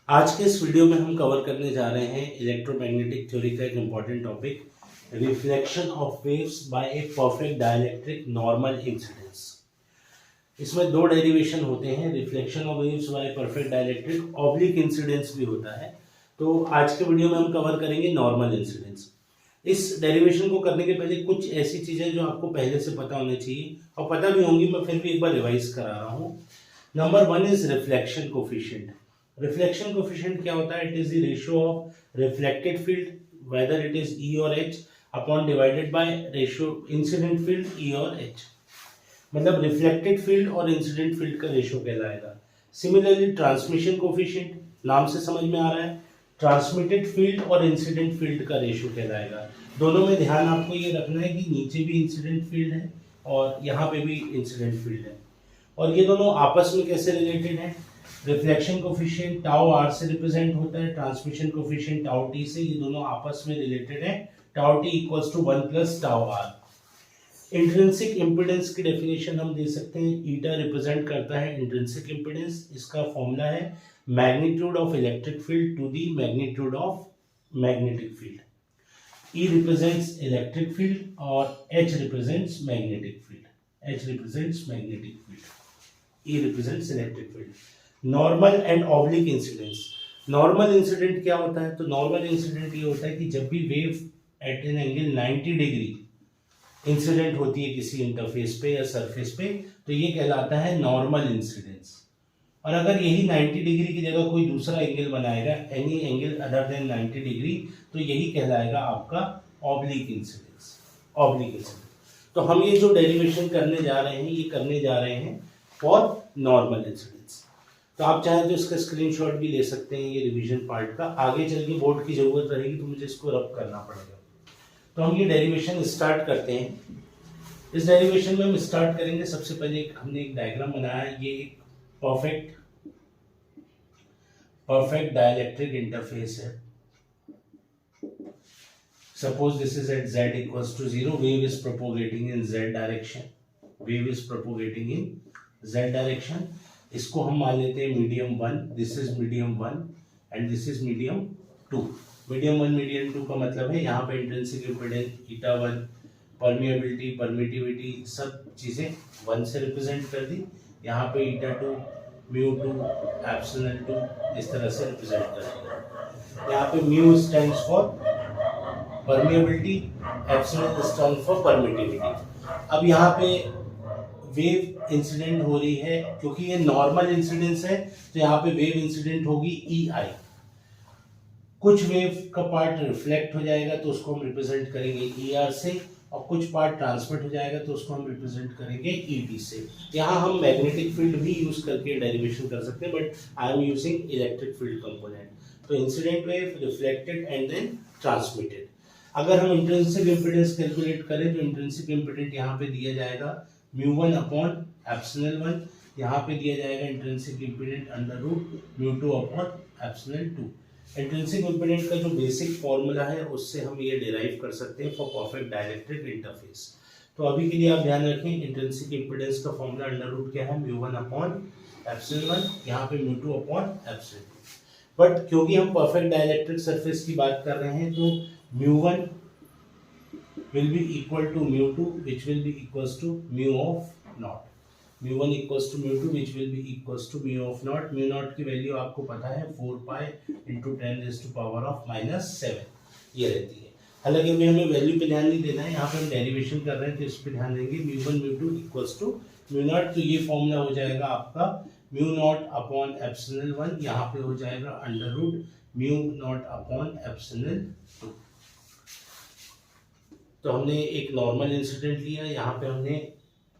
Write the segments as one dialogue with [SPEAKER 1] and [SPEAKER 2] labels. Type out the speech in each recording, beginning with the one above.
[SPEAKER 1] आज के इस वीडियो में हम कवर करने जा रहे हैं इलेक्ट्रोमैग्नेटिक थ्योरी का एक important topic, reflection of waves by a perfect dielectric normal incidence. इसमें दो डेरिवेशन होते हैं, reflection of waves by perfect dielectric, oblique incidence भी होता है। तो आज के वीडियो में हम कवर करेंगे नॉर्मल इंसिडेंस। इस डेरिवेशन को करने के पहले कुछ ऐसी चीजें जो आपको पहले से पता होनी चाहिए और पता भी होंगी, मैं फिर भी एक बार रिवाइज करा रहा हूँ। Number one is reflection coefficient. Reflection coefficient क्या होता है? It is the ratio of reflected field whether it is E और H upon divided by ratio incident field E और एच। मतलब रिफ्लेक्टेड फील्ड और इंसिडेंट फील्ड का ratio कहलाएगा। Similarly transmission coefficient, नाम से समझ में आ रहा है, ट्रांसमिटेड फील्ड और इंसिडेंट फील्ड का रेशियो कहलाएगा। दोनों में ध्यान आपको ये रखना है कि नीचे भी इंसिडेंट फील्ड है और यहाँ पे भी इंसिडेंट फील्ड है, और ये दोनों आपस में कैसे रिलेटेड हैं। रिफ्लेक्शन कोफिशिएंट टाउ आर से रिप्रेजेंट होता है, ट्रांसमिशन कोफिशिएंट टाउ टी से, ये दोनों आपस में रिलेटेड है। Tau T equals to 1 plus tau R. Intrinsic impedance की डेफिनेशन हम दे सकते हैं, ईटा रिप्रेजेंट करता है इंट्रिंसिक इम्पीडेंस। इसका फॉर्मूला है magnitude of electric field to the magnitude of magnetic field. E represents electric field और H represents magnetic field. H represents magnetic field. E represents electric field. Normal and oblique incidence. Normal incident क्या होता है? तो normal incident ये होता है कि जब भी wave at an angle 90 degree incident होती है किसी इंटरफेस पे या सरफेस पे, तो ये कहलाता है नॉर्मल इंसिडेंस। और अगर यही 90 डिग्री की जगह कोई दूसरा एंगल बनाएगा, any angle other than 90 degree, तो यही कहलाएगा आपका ऑब्लिक इंसिडेंस। Oblique incidence. तो हम ये जो डेरिवेशन करने जा रहे हैं, ये करने जा रहे हैं फॉर नॉर्मल इंसिडेंस। तो आप चाहे तो इसका स्क्रीनशॉट भी ले सकते हैं, ये रिवीजन पार्ट का। आगे चल के बोर्ड की जरूरत रहेगी तो मुझे इसको रब करना पड़ेगा। तो हम ये डेरिवेशन स्टार्ट करते हैं। इस डेरिवेशन में हम स्टार्ट करेंगे, सबसे पहले हमने एक डायग्राम बनाया। ये एक perfect dielectric interface है। Suppose this is at z equals to 0, wave is propagating in z direction, wave is propagating in z direction। इसको हम मान लेते हैं medium 1, this is medium 1 and this is medium 2। Medium 1 medium 2 का मतलब है यहाँ पे इंट्रिंसिक इम्पीडेंस ईटा 1, परमिएबिलिटी परमिटिविटी सब चीजें 1 से रिप्रेजेंट कर दी। यहाँ पे ईटा 2 म्यू 2 एप्सिलॉन 2 इस तरह से रिप्रेजेंट कर दिया। यहाँ पे mu stands for permeability, epsilon stand for permittivity. अब यहाँ पे वेव इंसिडेंट हो रही है, क्योंकि ये नॉर्मल इंसिडेंस है तो यहाँ पे वेव इंसिडेंट होगी ई आई। कुछ वेव का पार्ट रिफ्लेक्ट हो जाएगा तो उसको हम रिप्रेजेंट करेंगे ई आर से, और कुछ पार्ट ट्रांसमिट हो जाएगा तो उसको हम रिप्रेजेंट करेंगे ईटी से। यहाँ हम मैग्नेटिक फील्ड भी यूज करके डेरिवेशन कर सकते हैं, but I am using electric field component. तो incident wave, reflected and then transmitted. अगर हम इंट्रिंसिक इम्पीडेंस कैलकुलेट करें तो इंट्रिंसिक इम्पीडेंस यहाँ पे दिया जाएगा μ1 अपॉन एप्सिलॉन 1, यहाँ पे दिया जाएगा intrinsic impedance under root μ2 upon epsilon 2। Intrinsic impedance का जो बेसिक फॉर्मूला है उससे हम ये डिराइव कर सकते हैं फॉर परफेक्ट डाइलेक्ट्रिक इंटरफेस। तो अभी के लिए आप ध्यान रखें, इंट्रिंसिक इम्पीडेंस का फॉर्मूला अंडर रूट क्या है, μ1 अपॉन एप्सिलॉन 1, यहाँ पे μ2 अपॉन एप्सिलॉन 2। बट क्योंकि हम परफेक्ट डाइलेक्ट्रिक सरफेस की बात कर रहे हैं तो μ1 will be equal to μ2 which will be equals to mu of naught। μ1 equals to μ2 which will be equals to mu of naught। mu naught की वैल्यू आपको पता है 4 पाई into 10 raised to power of -7 ये रहती है। हालांकि अभी हमें वैल्यू पे ध्यान नहीं देना है, यहाँ पे हम डेरिवेशन कर रहे हैं तो इस पे ध्यान देंगे। μ1 μ2 equals to mu naught, तो ये फॉर्मूला हो जाएगा आपका mu naught अपॉन एप्सिलॉन 1, यहाँ पे हो जाएगा under root mu naught upon epsilon 2। तो हमने एक नॉर्मल इंसिडेंट लिया, यहाँ पे हमने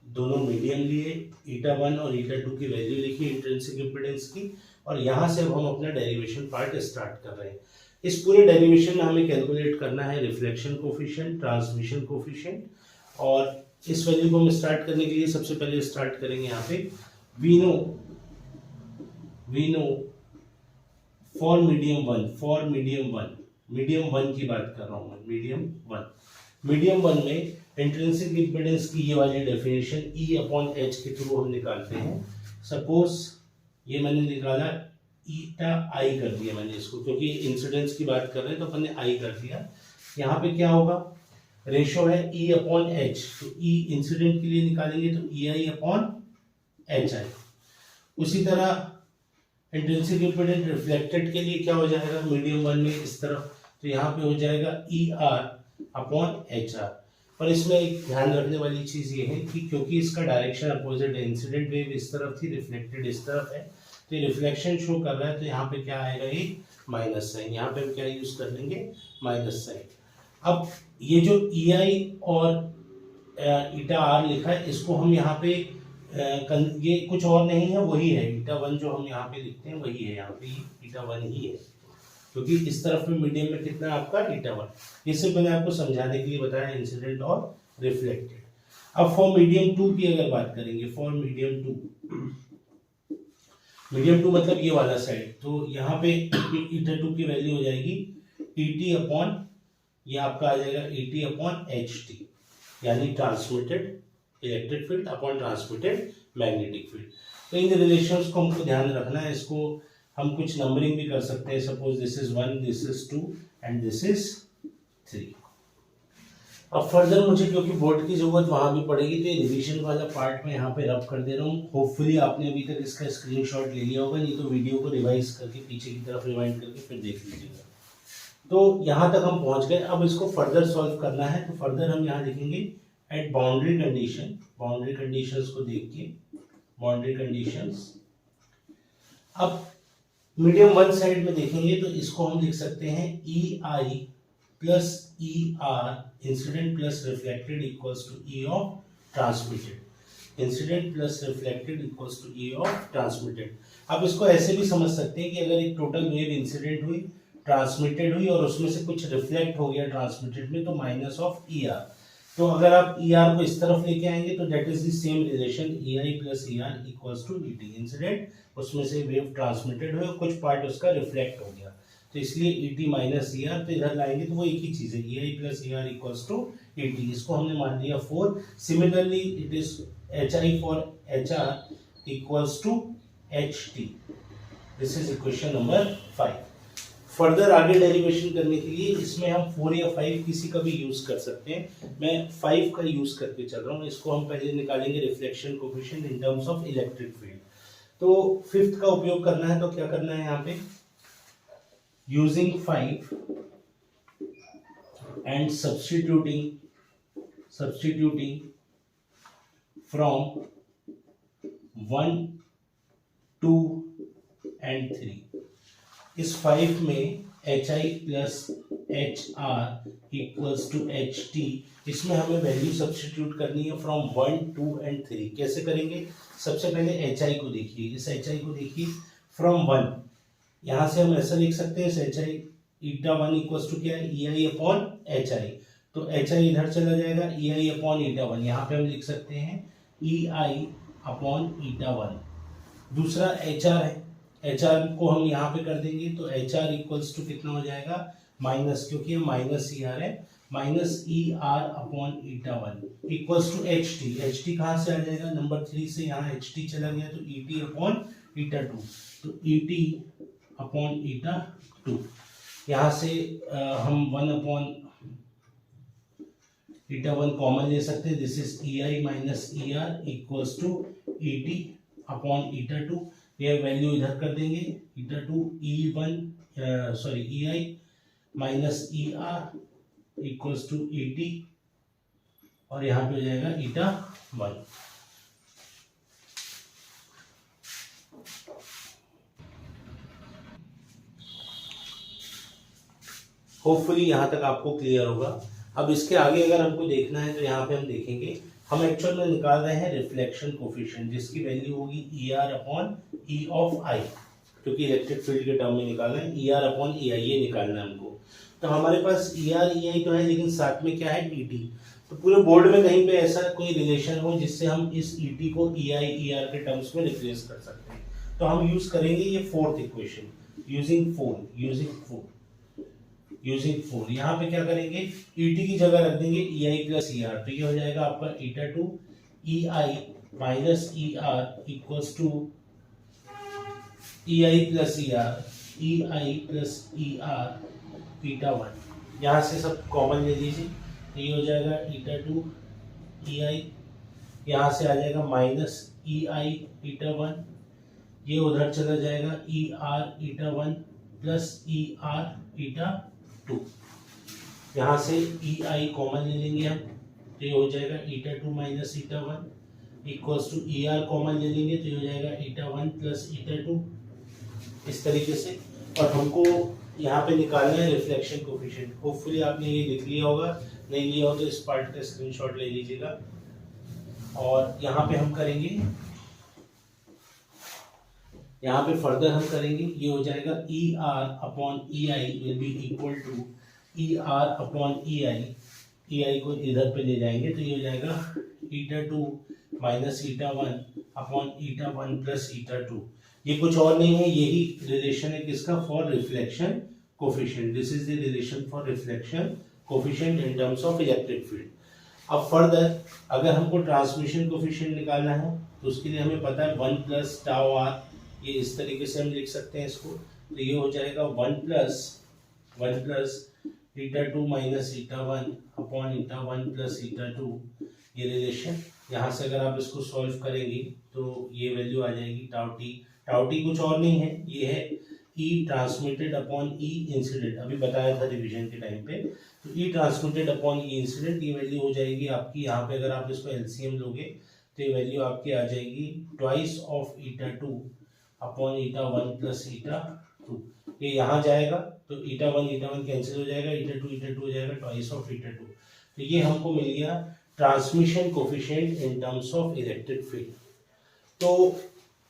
[SPEAKER 1] दोनों मीडियम लिए, ईटा 1 और ईटा 2 की वैल्यू लिखी इंट्रिंसिक इम्पीडेंस की, और यहाँ से अब हम अपना डेरिवेशन पार्ट स्टार्ट कर रहे हैं। इस पूरे डेरिवेशन में हमें कैलकुलेट करना है रिफ्लेक्शन कोफिशिएंट, ट्रांसमिशन कोफिशिएंट, और इस वैल्यू को हम स्टार्ट करने के लिए सबसे पहले स्टार्ट करेंगे यहाँ पे वी नो फॉर मीडियम 1 की बात कर रहा हूँ मैं, मीडियम 1 में इंट्रिंसिक इम्पीडेंस की ये वाली डेफिनेशन E अपॉन H के थ्रू हम निकालते हैं। सपोज ये मैंने निकाला ईटा आई कर दिया मैंने इसको, क्योंकि इंसिडेंस की बात कर रहे हैं तो अपन ने आई कर दिया। यहाँ पे क्या होगा, रेशो है ई अपॉन एच, तो ई इंसिडेंट के लिए निकालेंगे तो ई आई अपॉन एच आई। उसी तरह इंट्रिंसिक इम्पीडेंस रिफ्लेक्टेड के लिए क्या हो जाएगा, मीडियम वन में इस तरफ, तो यहाँ पे हो जाएगा E R upon H R. पर इसमें एक ध्यान रखने वाली चीज ये है कि क्योंकि इसका डायरेक्शन अपोजिट है, इंसिडेंट वेव इस तरफ थी, रिफ्लेक्टेड इस तरफ है, तो रिफ्लेक्शन शो कर रहा है, तो यहाँ पे क्या आएगा, ये माइनस साइन। यहाँ पे हम क्या यूज कर लेंगे, माइनस साइन। अब ये जो ई आई और ईटा आर लिखा है, इसको हम यहाँ पे ये कुछ और नहीं है, वही है ईटा वन जो हम यहाँ पे लिखते हैं, वही है, यहाँ पे ईटा वन ही है, क्योंकि इस तरफ में मीडियम में कितना है आपका, ईटा वन। ये सिर्फ मैंने आपको समझाने के लिए बताया, इंसिडेंट और रिफ्लेक्टेड। अब फॉर मीडियम टू की अगर बात करेंगे, for medium two, medium two मतलब ये वाला साइड, तो यहाँ पे ईटा टू की वैल्यू हो जाएगी ईटी अपॉन, ये आपका आ जाएगा ईटी अपॉन एच टी, यानी transmitted electric field upon transmitted magnetic field. तो इन रिलेशंस को हमको ध्यान रखना है, इसको हम कुछ नंबरिंग भी कर सकते हैं, suppose this is 1, this is 2 and this is 3। अब फर्दर मुझे क्योंकि बोर्ड की जरूरत वहां भी पड़ेगी, तो ये रिवीजन वाला पार्ट मैं यहाँ पे रब कर दे रहा हूँ। होपफुली आपने अभी तक इसका स्क्रीनशॉट ले लिया होगा, नहीं तो वीडियो को रिवाइज करके पीछे की तरफ रिवाइंड करके फिर देख लीजिएगा। तो यहाँ तक हम पहुंच गए, अब इसको फर्दर सॉल्व करना है। तो फर्दर हम यहाँ लिखेंगे at boundary condition, boundary conditions को देख के, बाउंड्री कंडीशंस। अब मीडियम वन साइड में देखेंगे तो इसको हम लिख सकते हैं E I plus E R incident plus reflected equals to E of transmitted, incident plus reflected equals to E of transmitted. अब इसको ऐसे भी समझ सकते हैं कि अगर एक टोटल वेव इंसिडेंट हुई, ट्रांसमिटेड हुई और उसमें से कुछ रिफ्लेक्ट हो गया ट्रांसमिटेड में, तो माइनस ऑफ ई आर। तो अगर आप ई आर को इस तरफ लेके आएंगे तो that is the same relation, E I plus E R equals to E T, incident उसमें से वेव ट्रांसमिटेड हुई, कुछ पार्ट उसका रिफ्लेक्ट हो गया, तो इसलिए E T minus E R, तो इधर लाएंगे तो वो एक ही चीज है, E I plus E R equals to E T. इसको हमने मान लिया 4। Similarly it is H I for H R equals to H T. This is equation number 5। Further आगे डेरिवेशन करने के लिए इसमें हम 4 या 5 किसी का भी यूज कर सकते हैं। मैं 5 का यूज करके चल रहा हूँ। इसको हम पहले निकालेंगे reflection coefficient in terms of electric field. तो 5th का उपयोग करना है, तो क्या करना है यहाँ पे, using 5 and substituting from 1, 2 and 3। इस 5 में H I plus H R equals to H T, इसमें हमें वैल्यू सब्स्टिट्यूट करनी है फ्रॉम 1, 2 एंड 3। कैसे करेंगे, सबसे पहले एच आई को देखिए, इस एच आई को देखिए फ्रॉम 1, यहाँ से हम ऐसा लिख सकते हैं इस H I eta 1 equals to क्या है, E I upon H I, तो एच आई इधर चला जाएगा, ई आई अपॉन ईटा 1, यहाँ पे हम लिख सकते हैं ई आई अपॉन ईटा 1। दूसरा एच आर है, एच आर को हम यहाँ पे कर देंगे, तो एच आर इक्वल्स टू कितना हो जाएगा, माइनस, क्योंकि ये माइनस ई आर है, minus E R upon eta 1 equals to H T. H T कहाँ से आ जाएगा, नंबर 3 से, यहाँ एच टी चला गया तो ई टी अपॉन ईटा 2, तो ई टी अपॉन ईटा 2। यहाँ से हम 1 अपॉन ईटा 1 कॉमन ले सकते हैं, this is E I minus E R equals to E T upon eta 2। ये वैल्यू इधर कर देंगे, eta 2 E I minus E R equals to E T, और यहाँ पे हो जाएगा ईटा 1। होपफुली यहाँ तक आपको क्लियर होगा। अब इसके आगे अगर हमको देखना है तो यहाँ पे हम देखेंगे, हम एक्चुअल में निकाल रहे हैं रिफ्लेक्शन कोफिशिएंट, जिसकी वैल्यू होगी E R upon E of I, क्योंकि इलेक्ट्रिक फील्ड के टर्म में निकालना है, ई आर अपॉन ई आई ये निकालना है हमको। तो हमारे पास ई आर ई आई तो है, लेकिन साथ में क्या है, ई टी। तो पूरे बोर्ड में कहीं पे ऐसा कोई रिलेशन हो जिससे हम इस ई टी को ई आई ई आर के टर्म्स में रिप्लेस कर सकते हैं, तो हम यूज करेंगे ये 4th इक्वेशन, यूजिंग 4 यहाँ पे क्या करेंगे, ई टी की जगह रख देंगे ई आई प्लस ई आर, तो ये हो जाएगा आपका eta 2 E I minus E R equals to E I plus E R, E I plus E R eta 1, यहाँ से सब कॉमन ले लीजिए, तो ये हो जाएगा ईटा 2 ई आई, यहाँ से आ जाएगा माइनस ई आई ईटा 1, ये उधर चला जाएगा E R eta 1 plus E R ईटा 2, यहाँ से ई आई कॉमन ले लेंगे हम, तो ये हो जाएगा eta 2 minus eta 1 equals to E R common ले लेंगे, तो ये हो जाएगा ईटा 1 प्लस ईटा 2, इस तरीके से। और हमको यहाँ पे निकालना है रिफ्लेक्शन कोफिशिएंट। होपफुली आपने ये लिख लिया होगा, नहीं लिया हो तो इस पार्ट का स्क्रीनशॉट ले लीजिएगा। और यहाँ पे हम करेंगे, यहाँ पे फर्दर हम करेंगे, ये हो जाएगा E R upon E I will be equal to E R upon E I को इधर पे ले जाएंगे, तो ये हो जाएगा eta 2 minus eta 1 upon eta 1 plus eta 2। ये कुछ और नहीं है, यही रिलेशन है किसका, for reflection coefficient. This is the relation for reflection coefficient in terms of electric field. अब फर्दर अगर हमको ट्रांसमिशन कोफिशिएंट निकालना है तो उसके लिए हमें पता है 1 प्लस टाउ आर, ये इस तरीके से हम लिख सकते हैं इसको, तो ये हो जाएगा 1 plus eta 2 minus eta 1 upon eta 1 plus eta 2, ये रिलेशन। यहाँ से अगर आप इसको सॉल्व करेंगे तो ये वैल्यू आ जाएगी टाउ टी कुछ और नहीं है, ये है ई ट्रांसमिटेड अपॉन ई इंसिडेंट, अभी बताया था रिवीजन के टाइम पे। तो ई ट्रांसमिटेड अपॉन ई इंसिडेंट, ये वैल्यू हो जाएगी आपकी, यहाँ पे अगर आप इसको एलसीएम लोगे तो ये वैल्यू आपकी आ जाएगी twice of eta 2 upon eta 1 plus eta 2। ये यहाँ जाएगा तो ईटा 1 कैंसिल हो जाएगा, ईटा 2 हो जाएगा ट्वाइस ऑफ ईटा 2। तो ये हमको मिल गया transmission coefficient in terms of electric field. तो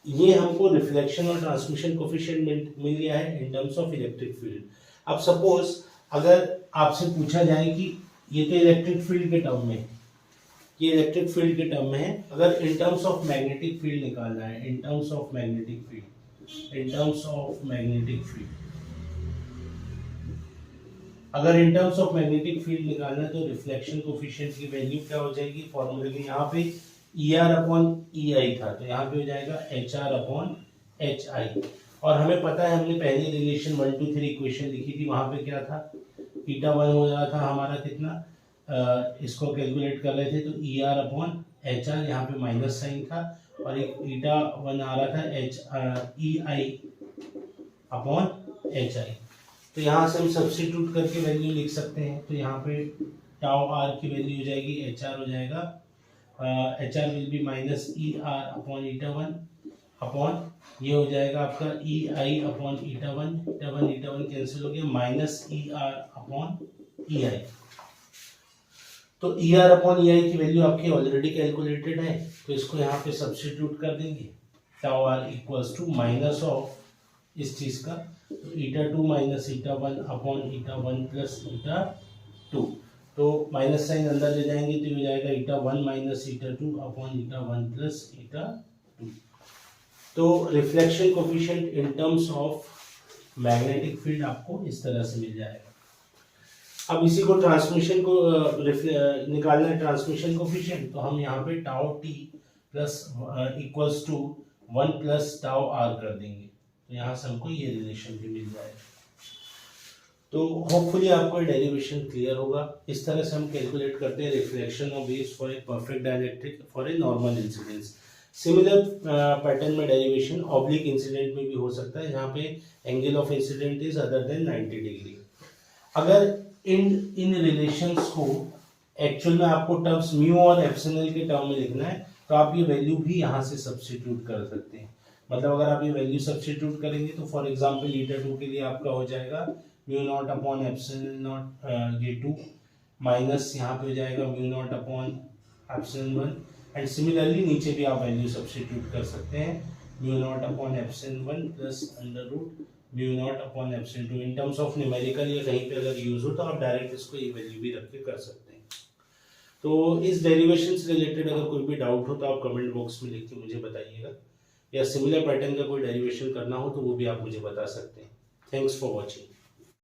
[SPEAKER 1] ये हमको रिफ्लेक्शन और ट्रांसमिशन कोफिशिएंट मिल गया है in terms of electric field. अब सपोज अगर आपसे पूछा जाए कि ये तो इलेक्ट्रिक फील्ड के टर्म में, ये इलेक्ट्रिक फील्ड के टर्म में है, अगर in terms of magnetic field निकालना है, in terms of magnetic field अगर in terms of magnetic field निकालना है तो रिफ्लेक्शन कोफिशिएंट की वैल्यू क्या हो जाएगी, फॉर्मूले के यहाँ पे ई आर अपॉन ई आई था, तो यहाँ पे हो जाएगा H R upon H I. और हमें पता है, हमने पहली रिलेशन 1 2 3 इक्वेशन लिखी थी, वहां पे क्या था, ईटा 1 हो रहा था हमारा कितना, इसको कैलकुलेट कर रहे थे, तो ई आर अपॉन एच आर, यहाँ पे माइनस साइन था, और एक ईटा 1 आ रहा था H E I upon H I. तो यहाँ से हम सब्स्टिट्यूट करके वैल्यू लिख सकते हैं, तो यहाँ पे टाउ आर की वैल्यू हो जाएगी एच आर हो जाएगा, H R will be minus E R upon eta 1 upon, ये हो जाएगा आपका ई आई अपॉन ईटा 1 कैंसिल हो गया, minus E R upon E आई। तो ई आर अपॉन ई आई की वैल्यू आपकी ऑलरेडी कैलकुलेटेड है, तो इसको यहाँ पे सब्स्टिट्यूट कर देंगे, tau R equals to minus of इस चीज का, तो eta 2 minus eta 1 upon eta 1 plus eta 2, तो माइनस साइन अंदर ले जाएंगे तो हो जाएगा ईटा 1 minus eta 2 upon eta 1 plus eta 2। तो reflection coefficient in terms of magnetic field आपको इस तरह से मिल जाएगा। अब इसी को ट्रांसमिशन को निकालना है, ट्रांसमिशन कोफिशिएंट, तो हम यहाँ पे tau T plus equals to 1 plus tau R कर देंगे, तो यहाँ से हमको ये रिलेशन भी मिल जाएगा। तो होपफुली आपको डेरिवेशन क्लियर होगा। इस तरह से हम कैलकुलेट करते हैं reflection of waves for a perfect dielectric for a normal incidence. Similar pattern में डेरिवेशन ऑब्लिक इंसिडेंट में भी हो सकता है, जहाँ पे angle of incident is other than 90 degree. अगर इन रिलेशंस को एक्चुअल में आपको टर्म्स म्यू और एप्सिलॉन के टर्म में लिखना है, तो आप ये वैल्यू भी यहाँ से सब्स्टिट्यूट कर सकते हैं। मतलब अगर आप ये वैल्यू सब्स्टिट्यूट करेंगे तो फॉर एग्जांपल ईटा 2 के लिए आपका हो जाएगा mu naught upon epsilon naught ये 2 माइनस यहाँ पे हो जाएगा mu naught upon epsilon 1, and similarly नीचे भी आप वैल्यू सब्स्टिट्यूट कर सकते हैं, mu naught upon epsilon 1 plus under root mu naught upon epsilon 2। In terms of numerical या कहीं पे अगर यूज हो तो आप डायरेक्ट इसको ये वैल्यू भी रख के कर सकते हैं। तो इस डेरिवेशन से रिलेटेड अगर कोई भी डाउट हो तो आप कमेंट बॉक्स में लिख के मुझे बताइएगा, या सिमिलर पैटर्न का कोई डेरिवेशन करना हो तो वो भी आप मुझे बता सकते हैं। Thanks for watching.